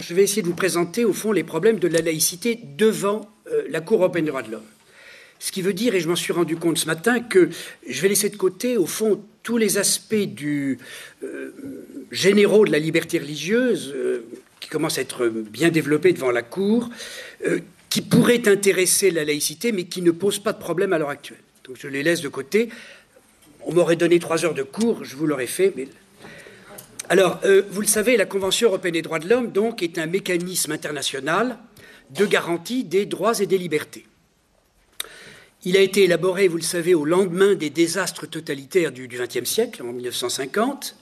je vais essayer de vous présenter, au fond, les problèmes de la laïcité devant la Cour européenne des droits de l'homme. Ce qui veut dire, et je m'en suis rendu compte ce matin, que je vais laisser de côté, au fond, tous les aspects généraux de la liberté religieuse, qui commencent à être bien développés devant la Cour, qui pourraient intéresser la laïcité, mais qui ne posent pas de problème à l'heure actuelle. Donc je les laisse de côté. On m'aurait donné 3 heures de cours, je vous l'aurais fait, mais... Alors, vous le savez, la Convention européenne des droits de l'homme, donc, est un mécanisme international de garantie des droits et des libertés. Il a été élaboré, vous le savez, au lendemain des désastres totalitaires du XXe siècle, en 1950,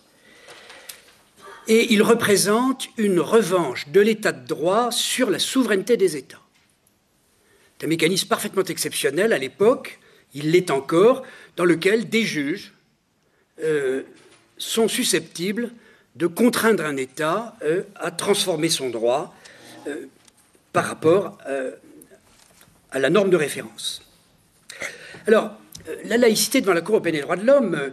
et il représente une revanche de l'état de droit sur la souveraineté des États. C'est un mécanisme parfaitement exceptionnel à l'époque, il l'est encore, dans lequel des juges sont susceptibles de contraindre un État à transformer son droit par rapport à la norme de référence. Alors, la laïcité devant la Cour européenne des droits de l'homme,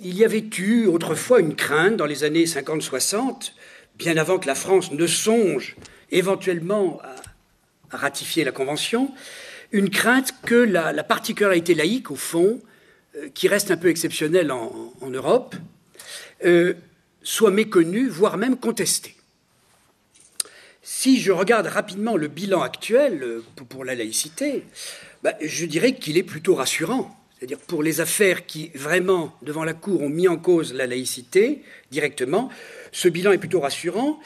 il y avait eu autrefois une crainte dans les années 50-60, bien avant que la France ne songe éventuellement à ratifier la Convention, une crainte que la particularité laïque, au fond, qui reste un peu exceptionnelle en Europe, soit méconnue, voire même contestée. Si je regarde rapidement le bilan actuel pour la laïcité, je dirais qu'il est plutôt rassurant. C'est-à-dire pour les affaires qui, vraiment, devant la Cour, ont mis en cause la laïcité directement, ce bilan est plutôt rassurant.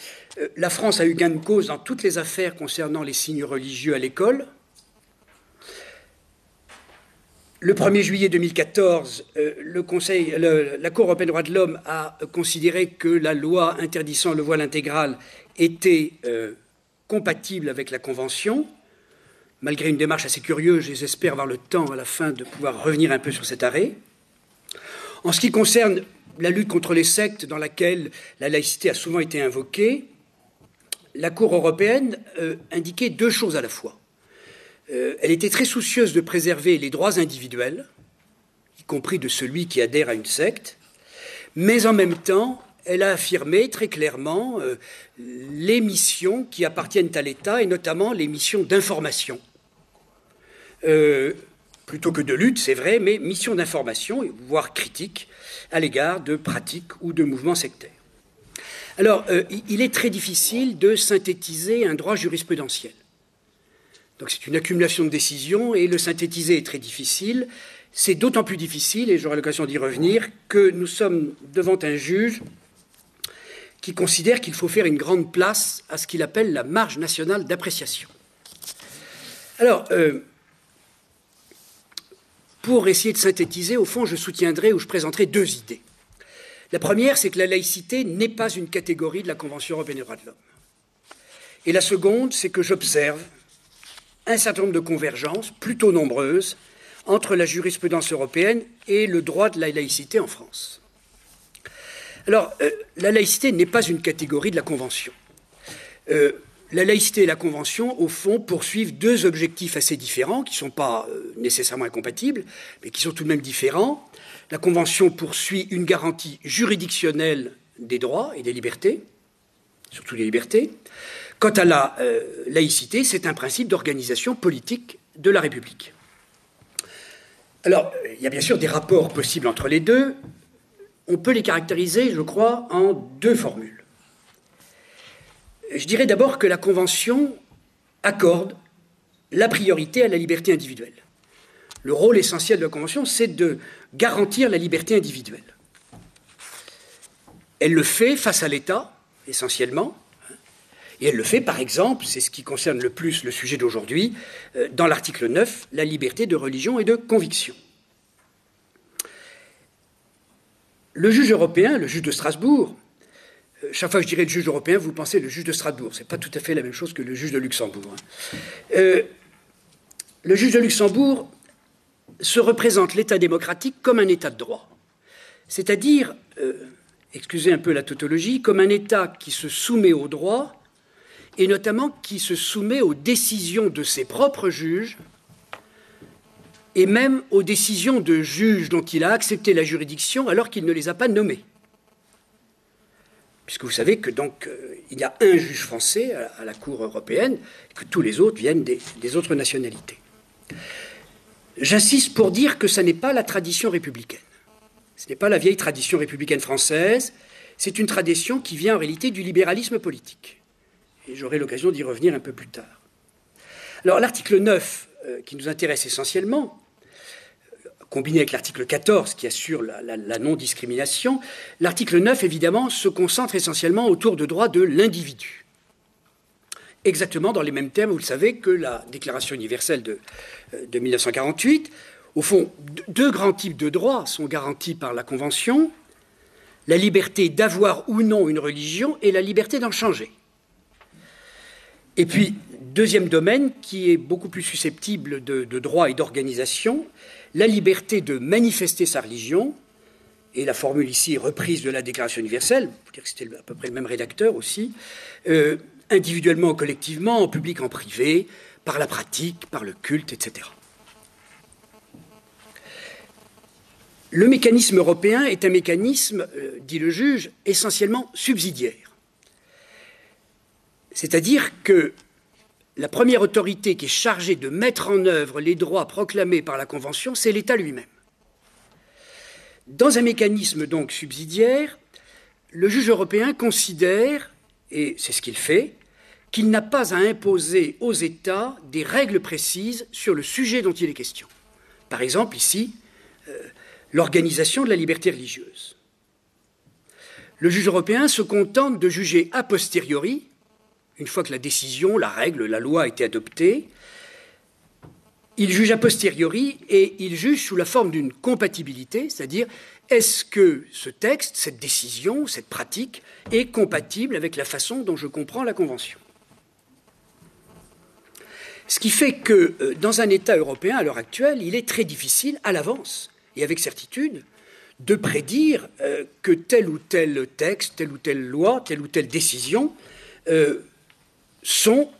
La France a eu gain de cause dans toutes les affaires concernant les signes religieux à l'école. Le 1er juillet 2014, la Cour européenne des droits de l'homme a considéré que la loi interdisant le voile intégral était compatible avec la Convention. Malgré une démarche assez curieuse, j'espère avoir le temps à la fin de pouvoir revenir un peu sur cet arrêt. En ce qui concerne la lutte contre les sectes, dans laquelle la laïcité a souvent été invoquée, la Cour européenne indiquait 2 choses à la fois. Elle était très soucieuse de préserver les droits individuels, y compris de celui qui adhère à une secte, mais en même temps, elle a affirmé très clairement les missions qui appartiennent à l'État, et notamment les missions d'information. Plutôt que de lutte, c'est vrai, mais missions d'information, voire critique, à l'égard de pratiques ou de mouvements sectaires. Alors, il est très difficile de synthétiser un droit jurisprudentiel. Donc c'est une accumulation de décisions, et le synthétiser est très difficile. C'est d'autant plus difficile, et j'aurai l'occasion d'y revenir, que nous sommes devant un juge qui considère qu'il faut faire une grande place à ce qu'il appelle la marge nationale d'appréciation. Alors, pour essayer de synthétiser, au fond, je soutiendrai ou je présenterai 2 idées. La première, c'est que la laïcité n'est pas une catégorie de la Convention européenne des droits de l'homme. Et la seconde, c'est que j'observe un certain nombre de convergences, plutôt nombreuses, entre la jurisprudence européenne et le droit de la laïcité en France. Alors, la laïcité n'est pas une catégorie de la Convention. La laïcité et la Convention, au fond, poursuivent 2 objectifs assez différents, qui ne sont pas nécessairement incompatibles, mais qui sont tout de même différents. La Convention poursuit une garantie juridictionnelle des droits et des libertés, surtout des libertés. Quant à la laïcité, c'est un principe d'organisation politique de la République. Alors, il y a bien sûr des rapports possibles entre les deux. On peut les caractériser, je crois, en 2 formules. Je dirais d'abord que la Convention accorde la priorité à la liberté individuelle. Le rôle essentiel de la Convention, c'est de garantir la liberté individuelle. Elle le fait face à l'État, essentiellement, et elle le fait, par exemple, c'est ce qui concerne le plus le sujet d'aujourd'hui, dans l'article 9, la liberté de religion et de conviction. Le juge européen, le juge de Strasbourg, chaque fois que je dirais le juge européen, vous pensez le juge de Strasbourg. Ce n'est pas tout à fait la même chose que le juge de Luxembourg. Le juge de Luxembourg se représente l'État démocratique comme un État de droit. C'est-à-dire, excusez un peu la tautologie, comme un État qui se soumet au droit et notamment qui se soumet aux décisions de ses propres juges et même aux décisions de juges dont il a accepté la juridiction alors qu'il ne les a pas nommés. puisque vous savez que donc il y a un juge français à la Cour européenne, et que tous les autres viennent des autres nationalités. J'insiste pour dire que ce n'est pas la tradition républicaine. Ce n'est pas la vieille tradition républicaine française, c'est une tradition qui vient en réalité du libéralisme politique. Et j'aurai l'occasion d'y revenir un peu plus tard. Alors l'article 9, qui nous intéresse essentiellement, combiné avec l'article 14 qui assure la non-discrimination, l'article 9, évidemment, se concentre essentiellement autour de droits de l'individu. Exactement dans les mêmes termes, vous le savez, que la Déclaration universelle de 1948. Au fond, deux grands types de droits sont garantis par la Convention, la liberté d'avoir ou non une religion et la liberté d'en changer. Et puis, deuxième domaine qui est beaucoup plus susceptible de droit et d'organisation, la liberté de manifester sa religion, et la formule ici est reprise de la Déclaration universelle, vous dire que c'était à peu près le même rédacteur aussi, individuellement ou collectivement, en public, en privé, par la pratique, par le culte, etc. Le mécanisme européen est un mécanisme, dit le juge, essentiellement subsidiaire. C'est-à-dire que la première autorité qui est chargée de mettre en œuvre les droits proclamés par la Convention, c'est l'État lui-même. Dans un mécanisme donc subsidiaire, le juge européen considère, et c'est ce qu'il fait, qu'il n'a pas à imposer aux États des règles précises sur le sujet dont il est question. Par exemple, ici, l'organisation de la liberté religieuse. Le juge européen se contente de juger a posteriori, une fois que la décision, la règle, la loi a été adoptée, il juge a posteriori et il juge sous la forme d'une compatibilité, c'est-à-dire est-ce que ce texte, cette décision, cette pratique est compatible avec la façon dont je comprends la Convention. Ce qui fait que dans un État européen à l'heure actuelle, il est très difficile à l'avance et avec certitude de prédire que tel ou tel texte, telle ou telle loi, telle ou telle décision sont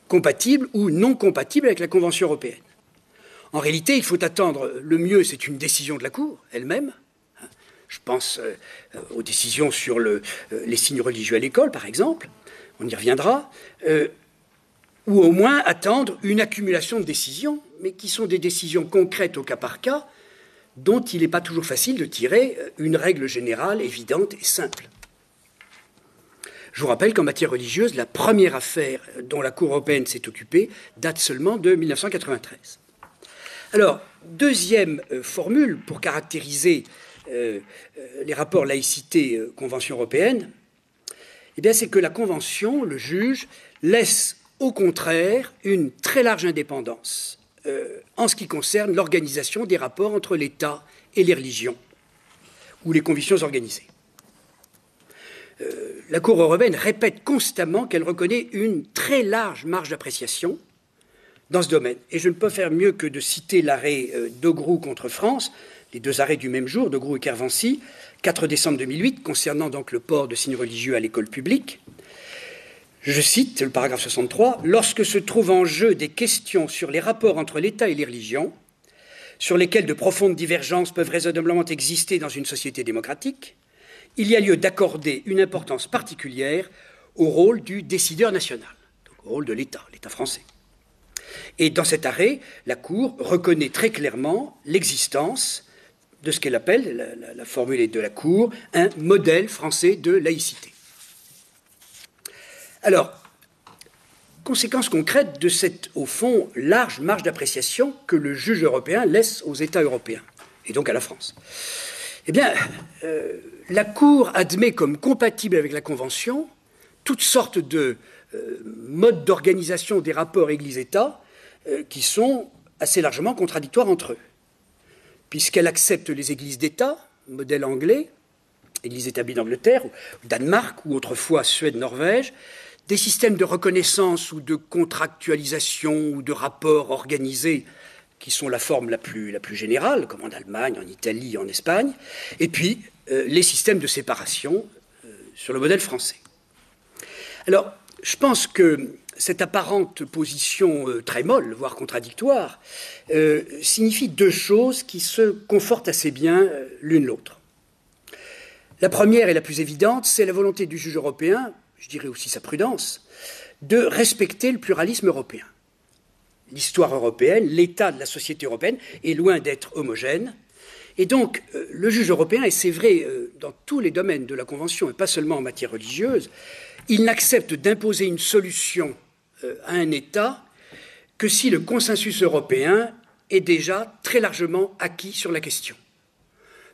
compatibles ou non compatibles avec la Convention européenne. En réalité, il faut attendre, le mieux, c'est une décision de la Cour elle-même. Je pense aux décisions sur les signes religieux à l'école, par exemple, on y reviendra, ou au moins attendre une accumulation de décisions, mais qui sont des décisions concrètes au cas par cas, dont il n'est pas toujours facile de tirer une règle générale, évidente et simple. Je vous rappelle qu'en matière religieuse, la première affaire dont la Cour européenne s'est occupée date seulement de 1993. Alors, deuxième formule pour caractériser les rapports laïcité-Convention européenne, eh bien, c'est que la Convention, le juge, laisse au contraire une très large indépendance en ce qui concerne l'organisation des rapports entre l'État et les religions ou les convictions organisées. La Cour européenne répète constamment qu'elle reconnaît une très large marge d'appréciation dans ce domaine. Et je ne peux faire mieux que de citer l'arrêt d'Augroux contre France, les deux arrêts du même jour, d'Augroux et Kervancy, 4 décembre 2008, concernant donc le port de signes religieux à l'école publique. Je cite le paragraphe 63, « Lorsque se trouvent en jeu des questions sur les rapports entre l'État et les religions, sur lesquelles de profondes divergences peuvent raisonnablement exister dans une société démocratique, il y a lieu d'accorder une importance particulière au rôle du décideur national, donc au rôle de l'État, l'État français. » Et dans cet arrêt, la Cour reconnaît très clairement l'existence de ce qu'elle appelle, la formule de la Cour, un modèle français de laïcité. Alors, conséquence concrète de cette, au fond, large marge d'appréciation que le juge européen laisse aux États européens, et donc à la France. Eh bien, la Cour admet comme compatible avec la Convention toutes sortes de modes d'organisation des rapports Église-État qui sont assez largement contradictoires entre eux, puisqu'elle accepte les églises d'État, modèle anglais, églises établies d'Angleterre, ou Danemark, ou autrefois Suède, Norvège, des systèmes de reconnaissance ou de contractualisation ou de rapports organisés qui sont la forme la plus générale, comme en Allemagne, en Italie, en Espagne, et puis les systèmes de séparation sur le modèle français. Alors, je pense que cette apparente position très molle, voire contradictoire, signifie deux choses qui se confortent assez bien l'une l'autre. La première et la plus évidente, c'est la volonté du juge européen, je dirais aussi sa prudence, de respecter le pluralisme européen. L'histoire européenne, l'état de la société européenne est loin d'être homogène. Et donc, le juge européen, et c'est vrai dans tous les domaines de la Convention, et pas seulement en matière religieuse, il n'accepte d'imposer une solution à un État que si le consensus européen est déjà très largement acquis sur la question.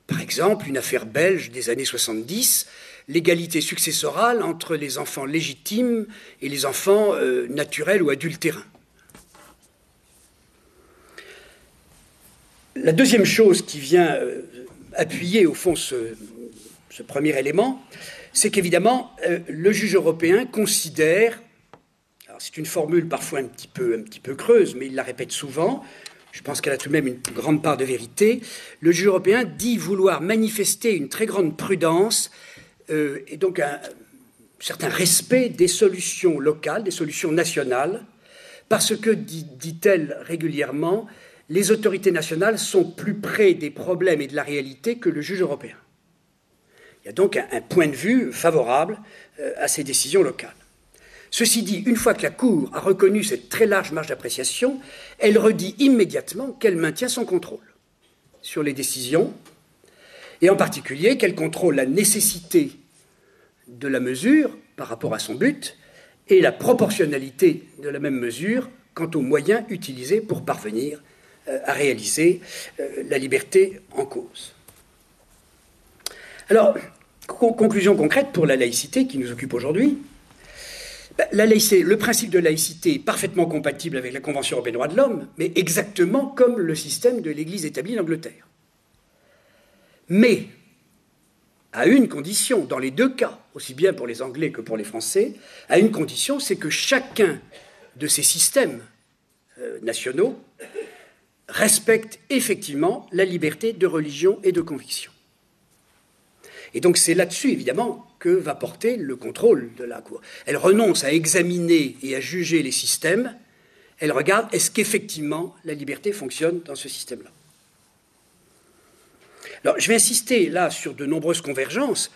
Par exemple, une affaire belge des années 70, l'égalité successorale entre les enfants légitimes et les enfants naturels ou adultérins. La deuxième chose qui vient appuyer au fond ce premier élément, c'est qu'évidemment le juge européen considère, c'est une formule parfois un petit peu creuse, mais il la répète souvent, je pense qu'elle a tout de même une grande part de vérité, le juge européen dit vouloir manifester une très grande prudence et donc un certain respect des solutions locales, des solutions nationales, parce que, dit-elle régulièrement, les autorités nationales sont plus près des problèmes et de la réalité que le juge européen. Il y a donc un point de vue favorable à ces décisions locales. Ceci dit, une fois que la Cour a reconnu cette très large marge d'appréciation, elle redit immédiatement qu'elle maintient son contrôle sur les décisions, et en particulier qu'elle contrôle la nécessité de la mesure par rapport à son but et la proportionnalité de la même mesure quant aux moyens utilisés pour parvenir à réaliser la liberté en cause. Alors, conclusion concrète pour la laïcité qui nous occupe aujourd'hui. La laïcité, le principe de laïcité est parfaitement compatible avec la Convention européenne des droits de l'homme, mais exactement comme le système de l'Église établi en Angleterre. Mais, à une condition, dans les deux cas, aussi bien pour les Anglais que pour les Français, à une condition, c'est que chacun de ces systèmes nationaux respecte effectivement la liberté de religion et de conviction. Et donc c'est là-dessus, évidemment, que va porter le contrôle de la Cour. Elle renonce à examiner et à juger les systèmes, elle regarde est-ce qu'effectivement la liberté fonctionne dans ce système-là. Alors je vais insister là sur de nombreuses convergences.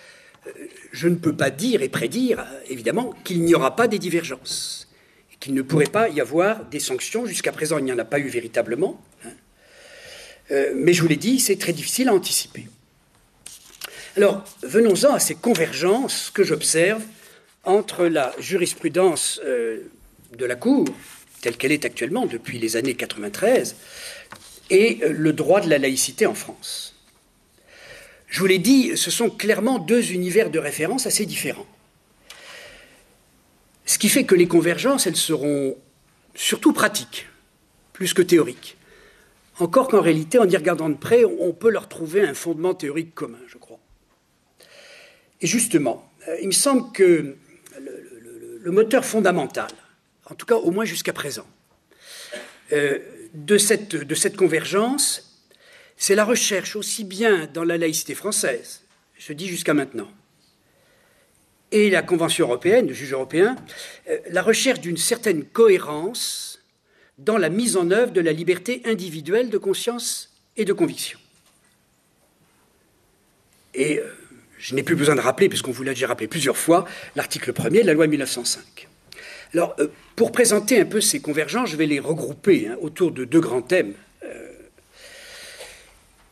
Je ne peux pas dire et prédire, évidemment, qu'il n'y aura pas des divergences, et qu'il ne pourrait pas y avoir des sanctions. Jusqu'à présent, il n'y en a pas eu véritablement. Mais je vous l'ai dit, c'est très difficile à anticiper. Alors, venons-en à ces convergences que j'observe entre la jurisprudence de la Cour, telle qu'elle est actuellement depuis les années 93, et le droit de la laïcité en France. Je vous l'ai dit, ce sont clairement deux univers de référence assez différents. Ce qui fait que les convergences, elles seront surtout pratiques, plus que théoriques. Encore qu'en réalité, en y regardant de près, on peut leur trouver un fondement théorique commun, je crois. Et justement, il me semble que le moteur fondamental, en tout cas au moins jusqu'à présent, de cette convergence, c'est la recherche aussi bien dans la laïcité française, je dis jusqu'à maintenant, et la Convention européenne, le juge européen, la recherche d'une certaine cohérence dans la mise en œuvre de la liberté individuelle de conscience et de conviction. Et je n'ai plus besoin de rappeler, puisqu'on vous l'a déjà rappelé plusieurs fois, l'article 1er de la loi de 1905. Alors, pour présenter un peu ces convergences, je vais les regrouper autour de deux grands thèmes.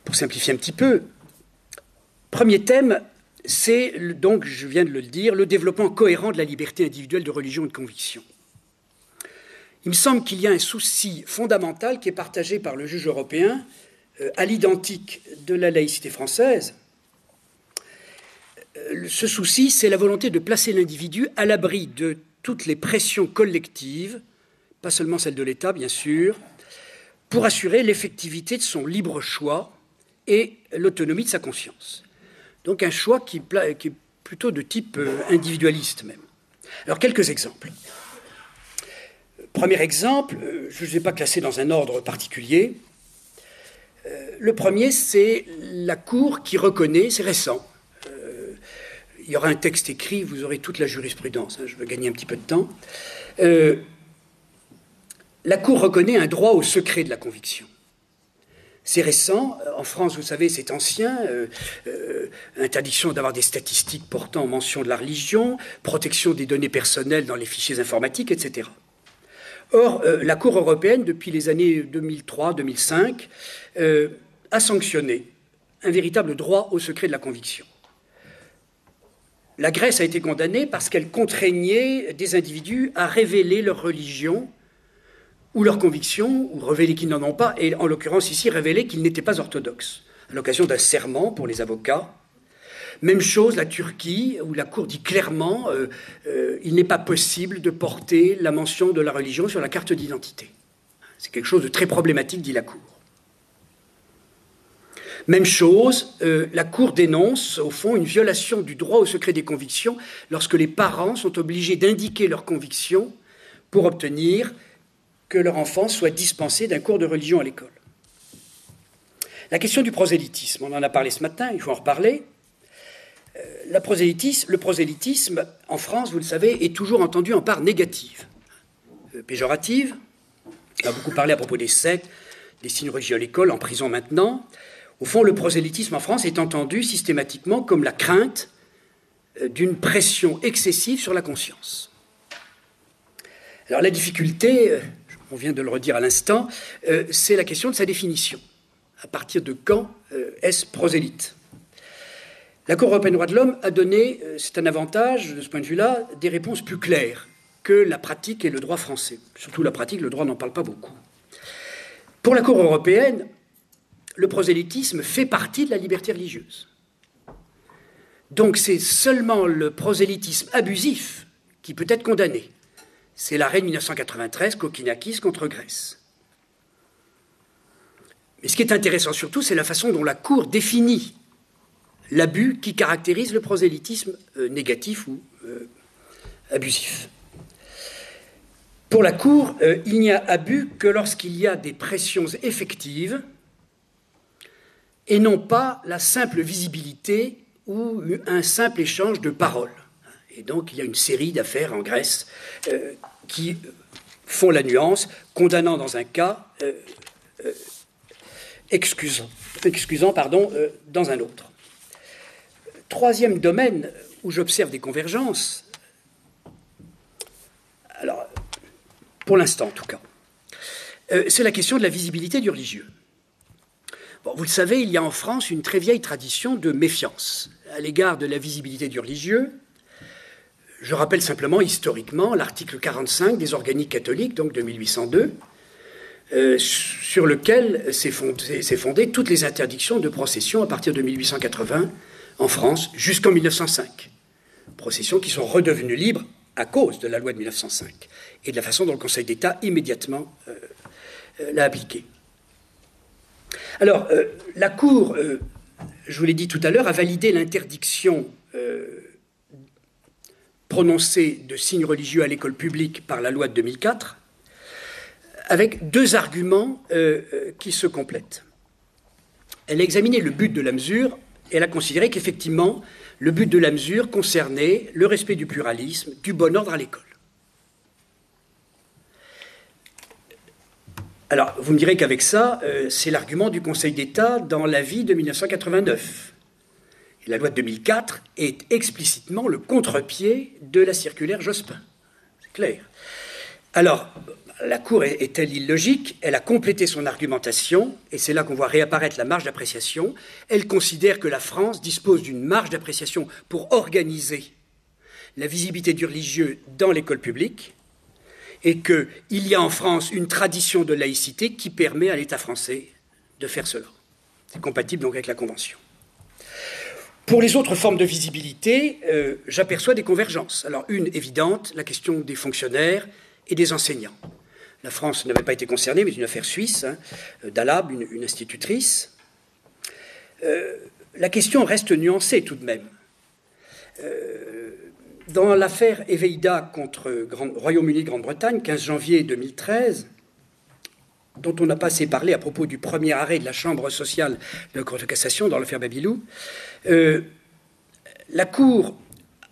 Pour simplifier un petit peu, premier thème, c'est donc, je viens de le dire, le développement cohérent de la liberté individuelle de religion et de conviction. Il me semble qu'il y a un souci fondamental qui est partagé par le juge européen, à l'identique de la laïcité française. Ce souci, c'est la volonté de placer l'individu à l'abri de toutes les pressions collectives, pas seulement celles de l'État, bien sûr, pour assurer l'effectivité de son libre choix et l'autonomie de sa conscience. Donc un choix qui est plutôt de type individualiste même. Alors quelques exemples. Premier exemple, je ne les ai pas classés dans un ordre particulier. Le premier, c'est la Cour qui reconnaît, c'est récent, il y aura un texte écrit, vous aurez toute la jurisprudence, je veux gagner un petit peu de temps. La Cour reconnaît un droit au secret de la conviction. C'est récent. En France, vous savez, c'est ancien. Interdiction d'avoir des statistiques portant mention de la religion, protection des données personnelles dans les fichiers informatiques, etc. Or, la Cour européenne, depuis les années 2003-2005, a sanctionné un véritable droit au secret de la conviction. La Grèce a été condamnée parce qu'elle contraignait des individus à révéler leur religion ou leur conviction, ou révéler qu'ils n'en ont pas, et en l'occurrence ici, révéler qu'ils n'étaient pas orthodoxes, à l'occasion d'un serment pour les avocats. Même chose, la Turquie, où la Cour dit clairement il n'est pas possible de porter la mention de la religion sur la carte d'identité. C'est quelque chose de très problématique, dit la Cour. Même chose, la Cour dénonce, au fond, une violation du droit au secret des convictions lorsque les parents sont obligés d'indiquer leurs convictions pour obtenir que leur enfant soit dispensé d'un cours de religion à l'école. La question du prosélytisme, on en a parlé ce matin, il faut en reparler. Le prosélytisme, en France, vous le savez, est toujours entendu en part négative, péjorative. On a beaucoup parlé à propos des sectes, des signes religieux à l'école, en prison maintenant. Au fond, le prosélytisme en France est entendu systématiquement comme la crainte d'une pression excessive sur la conscience. Alors la difficulté, on vient de le redire à l'instant, c'est la question de sa définition. À partir de quand est-ce prosélyte ? La Cour européenne des droits de l'homme a donné, c'est un avantage de ce point de vue-là, des réponses plus claires que la pratique et le droit français. Surtout la pratique, le droit n'en parle pas beaucoup. Pour la Cour européenne, le prosélytisme fait partie de la liberté religieuse. Donc c'est seulement le prosélytisme abusif qui peut être condamné. C'est l'arrêt de 1993, Kokkinakis contre Grèce. Mais ce qui est intéressant surtout, c'est la façon dont la Cour définit l'abus qui caractérise le prosélytisme négatif ou abusif. Pour la Cour, il n'y a abus que lorsqu'il y a des pressions effectives et non pas la simple visibilité ou un simple échange de paroles. Et donc il y a une série d'affaires en Grèce qui font la nuance, condamnant dans un cas, excusant dans un autre. Troisième domaine où j'observe des convergences, alors pour l'instant en tout cas, c'est la question de la visibilité du religieux. Bon, vous le savez, il y a en France une très vieille tradition de méfiance à l'égard de la visibilité du religieux. Je rappelle simplement historiquement l'article 45 des organiques catholiques, donc de 1802, sur lequel s'est fondée toutes les interdictions de procession à partir de 1880 en France jusqu'en 1905. Processions qui sont redevenues libres à cause de la loi de 1905 et de la façon dont le Conseil d'État immédiatement l'a appliquée. Alors, la Cour, je vous l'ai dit tout à l'heure, a validé l'interdiction prononcée de signes religieux à l'école publique par la loi de 2004, avec deux arguments qui se complètent. Elle a examiné le but de la mesure et elle a considéré qu'effectivement, le but de la mesure concernait le respect du pluralisme, du bon ordre à l'école. Alors, vous me direz qu'avec ça, c'est l'argument du Conseil d'État dans l'avis de 1989. Et la loi de 2004 est explicitement le contre-pied de la circulaire Jospin. C'est clair. Alors, la Cour est-elle illogique ? Elle a complété son argumentation, et c'est là qu'on voit réapparaître la marge d'appréciation. Elle considère que la France dispose d'une marge d'appréciation pour organiser la visibilité du religieux dans l'école publique, et qu'il y a en France une tradition de laïcité qui permet à l'État français de faire cela. C'est compatible donc avec la Convention. Pour les autres formes de visibilité, j'aperçois des convergences. Alors une évidente, la question des fonctionnaires et des enseignants. La France n'avait pas été concernée, mais une affaire suisse, d'Alab, une institutrice. La question reste nuancée tout de même. Dans l'affaire Eveida contre Royaume-Uni Grande-Bretagne, 15 janvier 2013, dont on n'a pas assez parlé à propos du premier arrêt de la Chambre sociale de la Cour de cassation dans l'affaire Babylou, la Cour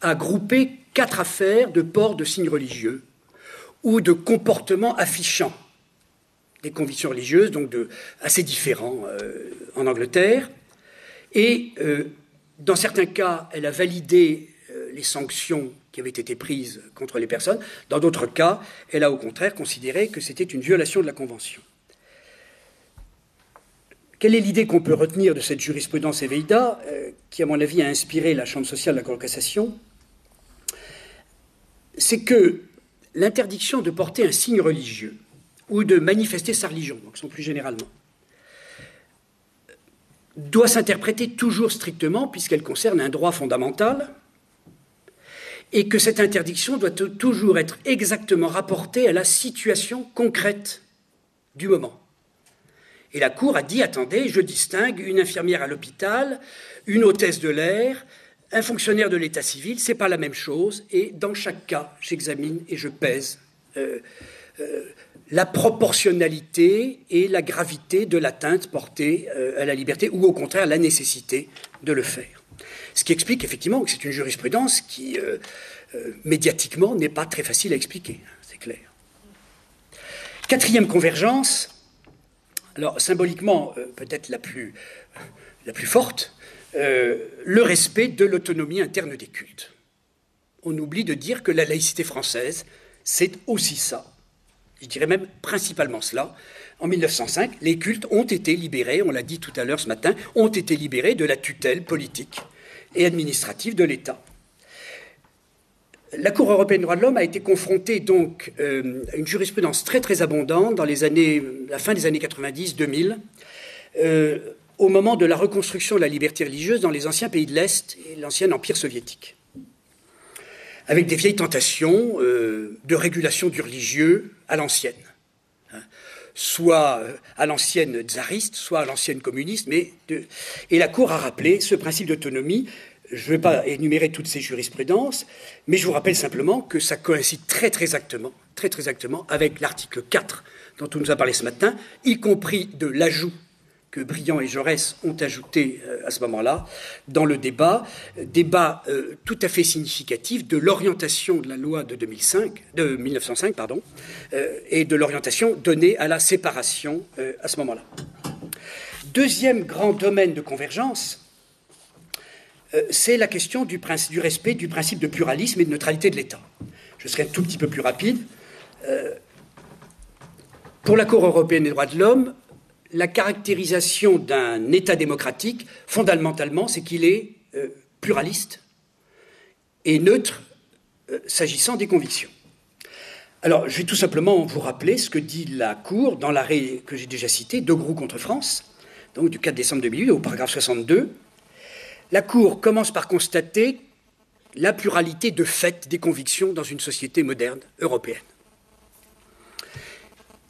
a groupé 4 affaires de port de signes religieux ou de comportements affichant des convictions religieuses, donc assez différents en Angleterre. Et dans certains cas, elle a validé les sanctions qui avaient été prises contre les personnes. Dans d'autres cas, elle a au contraire considéré que c'était une violation de la Convention. Quelle est l'idée qu'on peut retenir de cette jurisprudence Eveida, qui, à mon avis, a inspiré la Chambre sociale de la Cour de cassation? C'est que l'interdiction de porter un signe religieux ou de manifester sa religion, donc plus généralement, doit s'interpréter toujours strictement puisqu'elle concerne un droit fondamental et que cette interdiction doit toujours être exactement rapportée à la situation concrète du moment. Et la Cour a dit, attendez, je distingue une infirmière à l'hôpital, une hôtesse de l'air, un fonctionnaire de l'état civil, ce n'est pas la même chose, et dans chaque cas, j'examine et je pèse la proportionnalité et la gravité de l'atteinte portée à la liberté, ou au contraire la nécessité de le faire. Ce qui explique effectivement que c'est une jurisprudence qui, médiatiquement, n'est pas très facile à expliquer, c'est clair. Quatrième convergence, alors symboliquement peut-être la plus forte, le respect de l'autonomie interne des cultes. On oublie de dire que la laïcité française, c'est aussi ça. Je dirais même principalement cela. En 1905, les cultes ont été libérés, on l'a dit tout à l'heure ce matin, ont été libérés de la tutelle politique et administrative de l'État. La Cour européenne des droits de l'homme a été confrontée donc à une jurisprudence très très abondante dans la fin des années 90-2000, au moment de la reconstruction de la liberté religieuse dans les anciens pays de l'Est et l'ancien empire soviétique, avec des vieilles tentations de régulation du religieux à l'ancienne, soit à l'ancienne tsariste, soit à l'ancienne communiste, et la Cour a rappelé ce principe d'autonomie. Je ne vais pas énumérer toutes ces jurisprudences, mais je vous rappelle simplement que ça coïncide très exactement avec l'article 4 dont on nous a parlé ce matin, y compris de l'ajout que Briand et Jaurès ont ajouté à ce moment-là dans le débat tout à fait significatif de l'orientation de la loi de 1905 et de l'orientation donnée à la séparation à ce moment-là. Deuxième grand domaine de convergence, c'est la question du respect du principe de pluralisme et de neutralité de l'État. Je serai un tout petit peu plus rapide. Pour la Cour européenne des droits de l'homme, la caractérisation d'un État démocratique, fondamentalement, c'est qu'il est pluraliste et neutre s'agissant des convictions. Alors, je vais tout simplement vous rappeler ce que dit la Cour dans l'arrêt que j'ai déjà cité, Degrou contre France, donc du 4 décembre 2008, au paragraphe 62. La Cour commence par constater la pluralité de fait des convictions dans une société moderne européenne.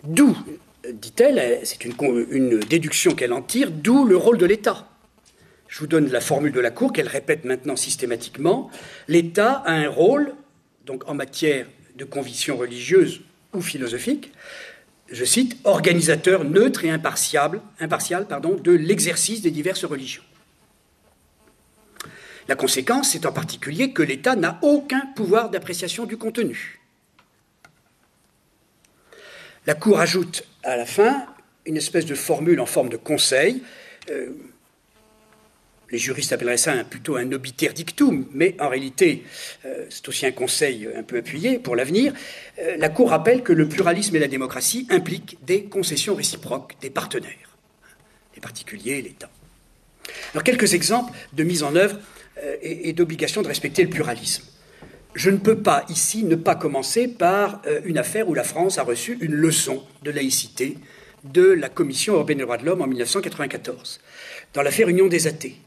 D'où, dit-elle, c'est une déduction qu'elle en tire, d'où le rôle de l'État. Je vous donne la formule de la Cour qu'elle répète maintenant systématiquement. L'État a un rôle, donc en matière de convictions religieuses ou philosophiques, je cite, organisateur neutre et impartial de l'exercice des diverses religions. La conséquence, c'est en particulier que l'État n'a aucun pouvoir d'appréciation du contenu. La Cour ajoute à la fin une espèce de formule en forme de conseil. Les juristes appelleraient ça plutôt un obiter dictum, mais en réalité, c'est aussi un conseil un peu appuyé pour l'avenir. La Cour rappelle que le pluralisme et la démocratie impliquent des concessions réciproques des partenaires, les particuliers et l'État. Alors, quelques exemples de mise en œuvre et d'obligation de respecter le pluralisme. Je ne peux pas ici ne pas commencer par une affaire où la France a reçu une leçon de laïcité de la Commission européenne des droits de l'homme en 1994, dans l'affaire Union des athées,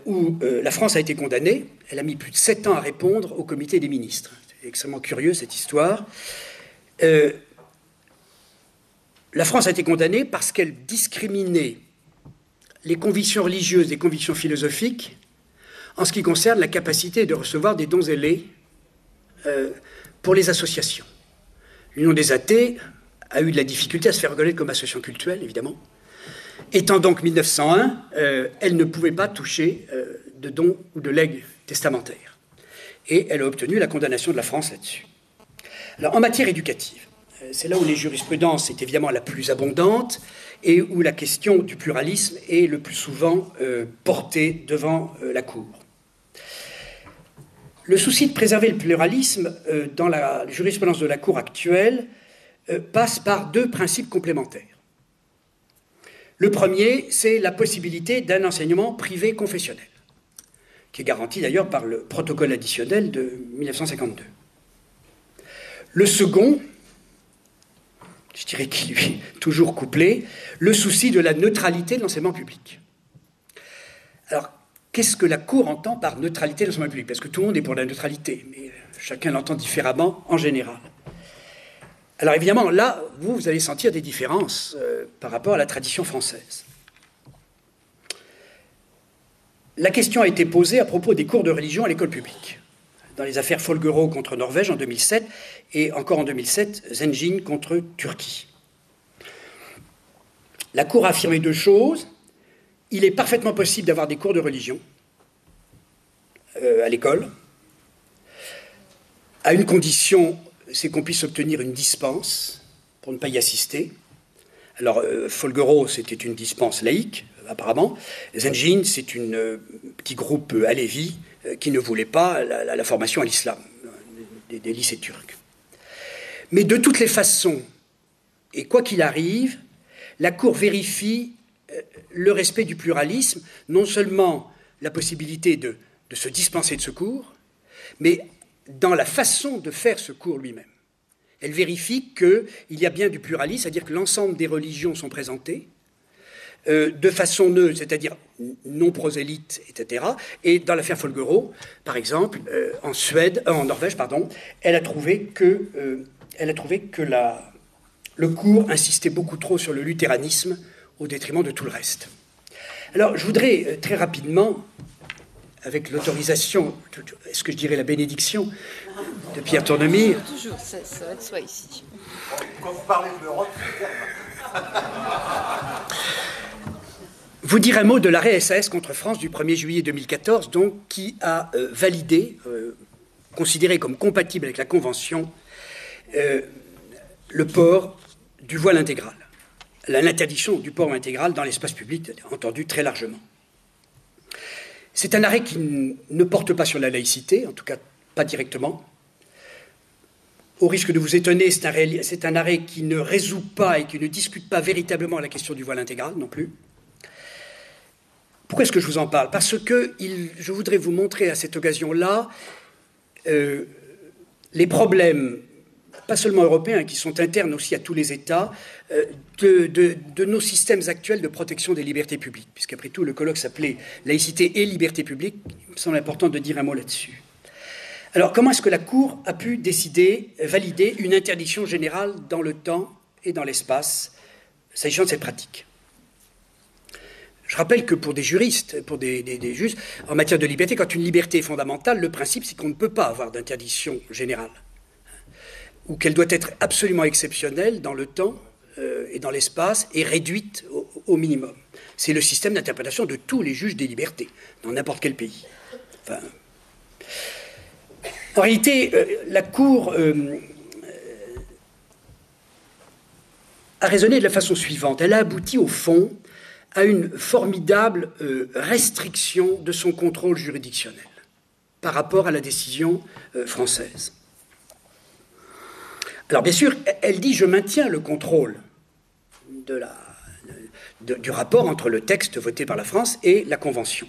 où la France a été condamnée. Elle a mis plus de 7 ans à répondre au comité des ministres. C'est extrêmement curieux cette histoire. La France a été condamnée parce qu'elle discriminait les convictions religieuses des convictions philosophiques en ce qui concerne la capacité de recevoir des dons et legs pour les associations. L'Union des athées a eu de la difficulté à se faire reconnaître comme association cultuelle, évidemment. Étant donc 1901, elle ne pouvait pas toucher de dons ou de legs testamentaires. Et elle a obtenu la condamnation de la France là-dessus. Alors, en matière éducative, c'est là où les jurisprudences est évidemment la plus abondante et où la question du pluralisme est le plus souvent portée devant la Cour. Le souci de préserver le pluralisme dans la jurisprudence de la Cour actuelle passe par deux principes complémentaires. Le premier, c'est la possibilité d'un enseignement privé confessionnel, qui est garanti d'ailleurs par le protocole additionnel de 1952. Le second, je dirais qu'il lui est toujours couplé, le souci de la neutralité de l'enseignement public. Alors, qu'est-ce que la Cour entend par neutralité de l'enseignement public? Parce que tout le monde est pour la neutralité, mais chacun l'entend différemment en général. Alors évidemment, là, vous allez sentir des différences par rapport à la tradition française. La question a été posée à propos des cours de religion à l'école publique, dans les affaires Folguerow contre Norvège en 2007 et encore en 2007, Zengin contre Turquie. La Cour a affirmé deux choses. Il est parfaitement possible d'avoir des cours de religion à l'école, à une condition, c'est qu'on puisse obtenir une dispense pour ne pas y assister. Alors, Folguerow, c'était une dispense laïque, apparemment. Zengin, c'est un petit groupe alévi qui ne voulait pas la formation à l'islam, des lycées turcs. Mais de toutes les façons, et quoi qu'il arrive, la Cour vérifie le respect du pluralisme, non seulement la possibilité de se dispenser de ce cours, mais dans la façon de faire ce cours lui-même. Elle vérifie qu'il y a bien du pluralisme, c'est-à-dire que l'ensemble des religions sont présentées, de façon neutre, c'est-à-dire non prosélyte, etc. Et dans l'affaire Folguerow, par exemple, en Norvège, elle a trouvé que le cours insistait beaucoup trop sur le luthéranisme au détriment de tout le reste. Alors, je voudrais très rapidement, avec l'autorisation, est-ce que je dirais la bénédiction de Pierre Tournemire. Toujours, ça va de soi ici. Quand vous parlez de l'Europe, vous dire un mot de l'arrêt SAS contre France du 1er juillet 2014, donc, qui a validé, considéré comme compatible avec la Convention, le port du voile intégral, l'interdiction du port intégral dans l'espace public, entendu très largement. C'est un arrêt qui ne porte pas sur la laïcité, en tout cas pas directement. Au risque de vous étonner, c'est un arrêt qui ne résout pas et qui ne discute pas véritablement la question du voile intégral non plus. Pourquoi est-ce que je vous en parle? Parce que je voudrais vous montrer à cette occasion-là les problèmes, pas seulement européens, qui sont internes aussi à tous les États, de nos systèmes actuels de protection des libertés publiques, puisqu'après tout, le colloque s'appelait « Laïcité et liberté publique », il me semble important de dire un mot là-dessus. Alors, comment est-ce que la Cour a pu décider, valider une interdiction générale dans le temps et dans l'espace, s'agissant de cette pratique? Je rappelle que pour des juristes, pour des juges, en matière de liberté, quand une liberté est fondamentale, le principe, c'est qu'on ne peut pas avoir d'interdiction générale, ou qu'elle doit être absolument exceptionnelle dans le temps et dans l'espace et réduite au minimum. C'est le système d'interprétation de tous les juges des libertés, dans n'importe quel pays. Enfin, en réalité, la Cour a raisonné de la façon suivante. Elle a abouti, au fond, à une formidable restriction de son contrôle juridictionnel par rapport à la décision française. Alors, bien sûr, elle dit « je maintiens le contrôle du rapport entre le texte voté par la France et la Convention ».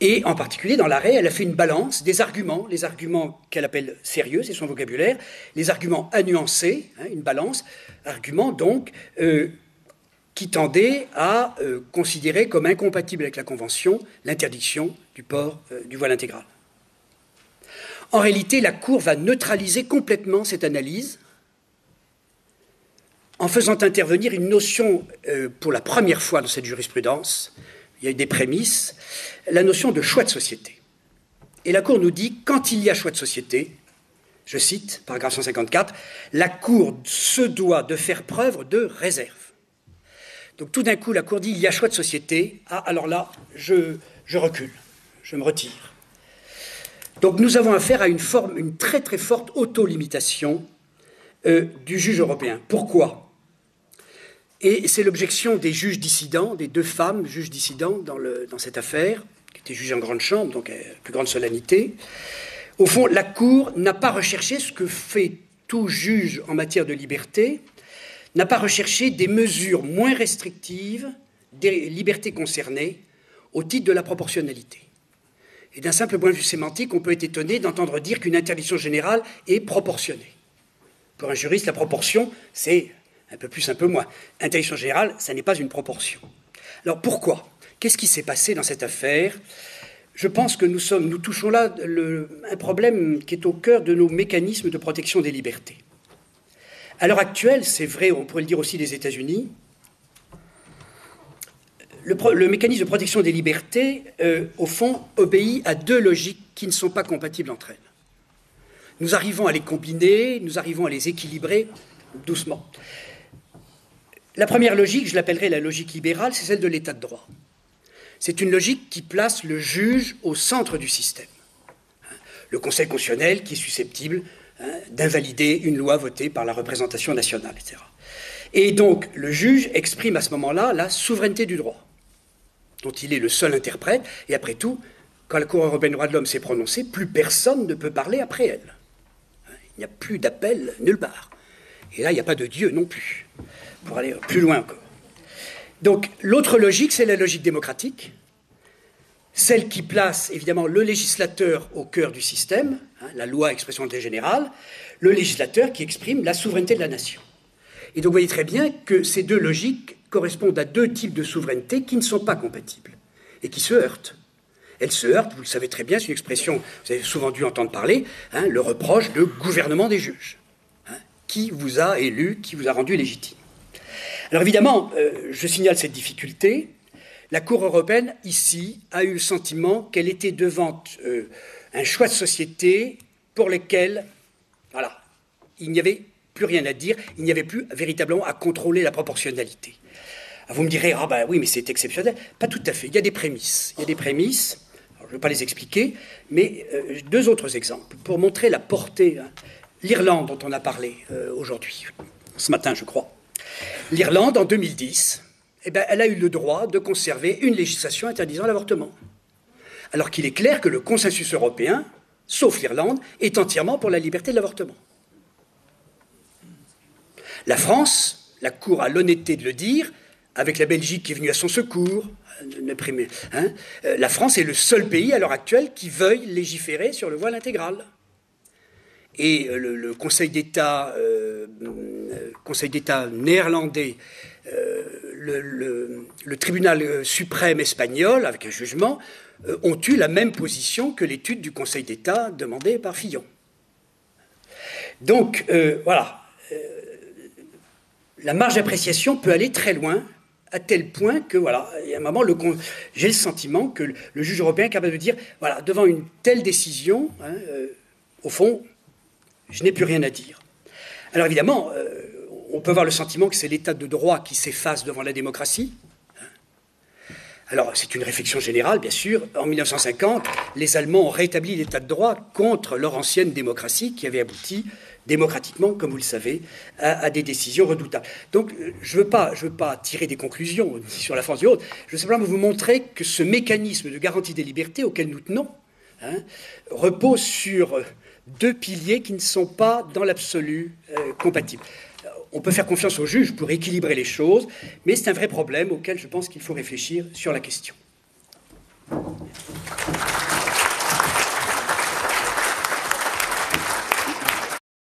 Et en particulier, dans l'arrêt, elle a fait une balance des arguments, les arguments qu'elle appelle sérieux, c'est son vocabulaire, les arguments à nuancer, une balance, arguments donc qui tendaient à considérer comme incompatible avec la Convention l'interdiction du port du voile intégral. En réalité, la Cour va neutraliser complètement cette analyse en faisant intervenir une notion, pour la première fois dans cette jurisprudence, il y a eu des prémices, la notion de choix de société. Et la Cour nous dit, quand il y a choix de société, je cite, paragraphe 154, la Cour se doit de faire preuve de réserve. Donc tout d'un coup, la Cour dit, il y a choix de société, ah, alors là, je recule, je me retire. Donc nous avons affaire à une très très forte auto-limitation du juge européen. Pourquoi? Et c'est l'objection des juges dissidents, des deux femmes juges dissidents dans cette affaire, qui étaient jugées en grande chambre, donc à plus grande solennité. Au fond, la Cour n'a pas recherché ce que fait tout juge en matière de liberté, n'a pas recherché des mesures moins restrictives des libertés concernées au titre de la proportionnalité. Et d'un simple point de vue sémantique, on peut être étonné d'entendre dire qu'une interdiction générale est proportionnée. Pour un juriste, la proportion, c'est un peu plus, un peu moins. Interdiction générale, ça n'est pas une proportion. Alors pourquoi? Qu'est-ce qui s'est passé dans cette affaire? Je pense que nous touchons là un problème qui est au cœur de nos mécanismes de protection des libertés. À l'heure actuelle, c'est vrai, on pourrait le dire aussi des États-Unis, le mécanisme de protection des libertés, au fond, obéit à deux logiques qui ne sont pas compatibles entre elles. Nous arrivons à les combiner, nous arrivons à les équilibrer doucement. La première logique, je l'appellerai la logique libérale, c'est celle de l'état de droit. C'est une logique qui place le juge au centre du système. Le Conseil constitutionnel qui est susceptible d'invalider une loi votée par la représentation nationale, etc. Et donc, le juge exprime à ce moment-là la souveraineté du droit, dont il est le seul interprète. Et après tout, quand la Cour européenne des droits de l'homme s'est prononcée, plus personne ne peut parler après elle. Il n'y a plus d'appel nulle part. Et là, il n'y a pas de Dieu non plus, pour aller plus loin encore. Donc, l'autre logique, c'est la logique démocratique, celle qui place évidemment le législateur au cœur du système, la loi expression d'intérêt général, le législateur qui exprime la souveraineté de la nation. Et donc, vous voyez très bien que ces deux logiques correspondent à deux types de souveraineté qui ne sont pas compatibles et qui se heurtent. Elles se heurtent, vous le savez très bien, c'est une expression, vous avez souvent dû entendre parler, le reproche de gouvernement des juges. Qui vous a élu, qui vous a rendu légitime? Alors évidemment, je signale cette difficulté. La Cour européenne, ici, a eu le sentiment qu'elle était devant un choix de société pour lequel, voilà, il n'y avait plus rien à dire, il n'y avait plus véritablement à contrôler la proportionnalité. Alors vous me direz, ah ben oui, mais c'est exceptionnel. Pas tout à fait, il y a des prémices. Il y a des prémices, alors je ne vais pas les expliquer, mais deux autres exemples, pour montrer la portée. L'Irlande, dont on a parlé aujourd'hui, ce matin, je crois. L'Irlande, en 2010, elle a eu le droit de conserver une législation interdisant l'avortement. Alors qu'il est clair que le consensus européen, sauf l'Irlande, est entièrement pour la liberté de l'avortement. La France, la Cour a l'honnêteté de le dire, avec la Belgique qui est venue à son secours, la France est le seul pays à l'heure actuelle qui veuille légiférer sur le voile intégral. Et le Conseil d'État néerlandais, le tribunal suprême espagnol, avec un jugement, ont eu la même position que l'étude du Conseil d'État demandée par Fillon. Donc, voilà. La marge d'appréciation peut aller très loin, à tel point que, voilà, il y a un moment, j'ai le sentiment que le juge européen est capable de dire, voilà, devant une telle décision, au fond, je n'ai plus rien à dire. Alors évidemment, on peut avoir le sentiment que c'est l'état de droit qui s'efface devant la démocratie. Alors c'est une réflexion générale, bien sûr. En 1950, les Allemands ont rétabli l'état de droit contre leur ancienne démocratie qui avait abouti démocratiquement, comme vous le savez, à des décisions redoutables. Donc je ne veux pas tirer des conclusions sur la France du autre. Je veux simplement vous montrer que ce mécanisme de garantie des libertés auquel nous tenons repose sur deux piliers qui ne sont pas dans l'absolu compatibles. On peut faire confiance aux juges pour équilibrer les choses, mais c'est un vrai problème auquel je pense qu'il faut réfléchir sur la question.